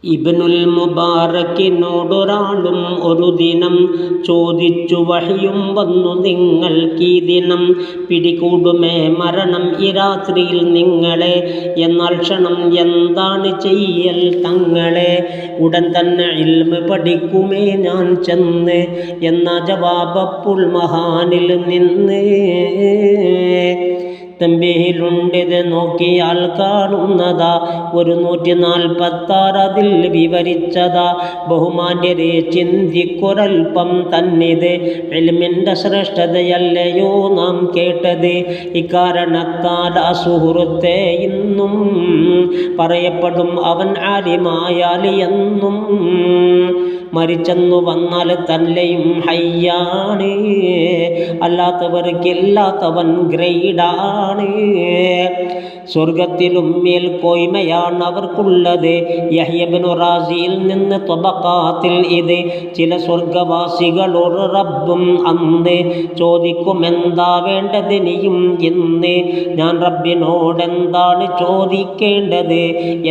ഇബ്നുൽ മുബാറക്കിനോടൊരാളും ഒരു ദിനം ചോദിച്ചു, വഹിയും വന്നു നിങ്ങൾക്കീ ദിനം പിടികൂടുമേ മരണം ഈ രാത്രിയിൽ നിങ്ങളെ, എന്നാൽ ക്ഷണം എന്താണ് ചെയ്യൽ തങ്ങളെ? ഉടൻ തന്നെ ഇൽമ് പഠിക്കുമേ ഞാൻ ചെന്ന് എന്ന ജവാബപ്പോൾ മഹാനിൽ നിന്ന്. തമ്പീഹിലുണ്ടിത് നോക്കിയാൽ കാണുന്നതാ, 146 അതിൽ വിവരിച്ചതാ. ബഹുമാന്യരെ ചിന്തിക്കൊരൽപ്പം തന്നിത്, ഇൽമിൻ്റെ ശ്രേഷ്ഠതയല്ലയോ നാം കേട്ടത്? ഇക്കാരണത്താൽ സുഹൃത്തെ ഇന്നും പറയപ്പെടും അവൻ ആലിമായാൽ എന്നും. മരിച്ചെന്നു വന്നാൽ തന്നെയും ഹയ്യാണ്, അല്ലാത്തവർക്കില്ലാത്തവൻ ഗ്രേഡാണ്. സ്വർഗത്തിലും മേൽക്കോയ്മയാണ് അവർക്കുള്ളത്. യഹ്യ ഇബ്നു റാസിയിൽ നിന്ന് ത്വബഖാത്തിൽ ഇത്. ചില സ്വർഗവാസികളോട് റബ്ബും അന്ന് ചോദിക്കുമെന്താ വേണ്ടതിനിയും ഇന്ന്. ഞാൻ റബ്ബിനോടെന്താണ് ചോദിക്കേണ്ടത്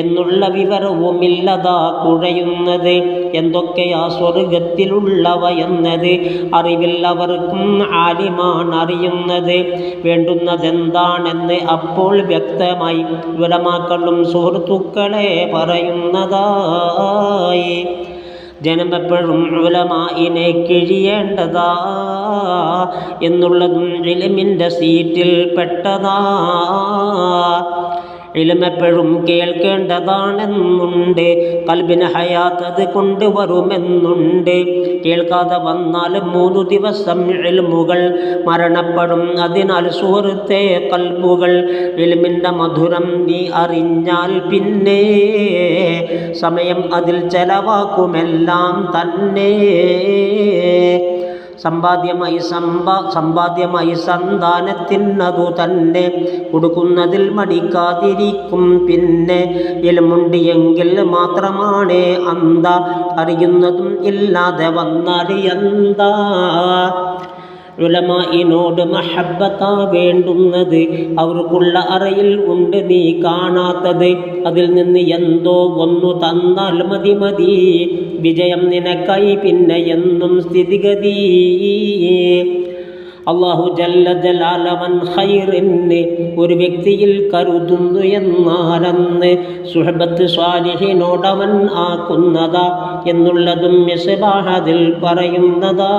എന്നുള്ള വിവരവുമില്ലതാ കുഴയുന്നത്. എന്തൊക്കെയാ സ്വർഗത്തിലുള്ളവ എന്നത് അറിവില്ലവർക്കും ആലിമാണ് അറിയുന്നത്. വേണ്ടുന്നതെന്താണെന്ന് അപ്പോൾ വ്യക്തമായി ഉലമാക്കളും സുഹൃത്തുക്കളെ പറയുന്നതായി. ജനമെപ്പോഴും ഉലമാഇനെ കിഴിയേണ്ടതാ എന്നുള്ളതും ഇൽമിൻ്റെ സീറ്റിൽ പെട്ടതാ. ഇൽമെപ്പോഴും കേൾക്കേണ്ടതാണെന്നുണ്ട്, ഖൽബിന് ഹയാത്ത് അത് കൊണ്ടുവരുമെന്നുണ്ട്. കേൾക്കാതെ വന്നാൽ 3 ദിവസം ഇൽമുകൾ മരണപ്പെടും. അതിനാൽ സുഹൃത്തെ ഖൽബുകൾ ഇൽമിൻ്റെ മധുരം നീ അറിഞ്ഞാൽ പിന്നെ സമയം അതിൽ ചെലവാക്കുമെല്ലാം തന്നെ. സമ്പാദ്യമായി സന്താനത്തിനതു തന്നെ കൊടുക്കുന്നതിൽ മടിക്കാതിരിക്കും. പിന്നെ ഇൽമുണ്ട് എങ്കിൽ മാത്രമാണ് അന്ത, അറിയുന്നതും ഇല്ലാതെ വന്നാൽ എന്താ? ഉലമാഇനോട് മഹബ്ബത്താ വേണ്ടുന്നത്, അവർക്കുള്ള അറയിൽ ഉണ്ട് നീ കാണാത്തത്. അതിൽ നിന്ന് എന്തോ ഒന്ന് തന്നാൽ മതി മതി, വിജയം നിനക്കായി പിന്നെ എന്നും സ്ഥിതിഗതി. അല്ലാഹു ജല്ല ജലാലവൻ ഖൈറിന് ഒരു വ്യക്തിയിൽ കരുതുന്നു എന്നാലെന്ന് സുഹബത്ത് സ്വാലിഹിനോടവൻ ആക്കുന്നതാ എന്നുള്ളതും മിസ്ബാഹ് അതിൽ പറയുന്നതാ.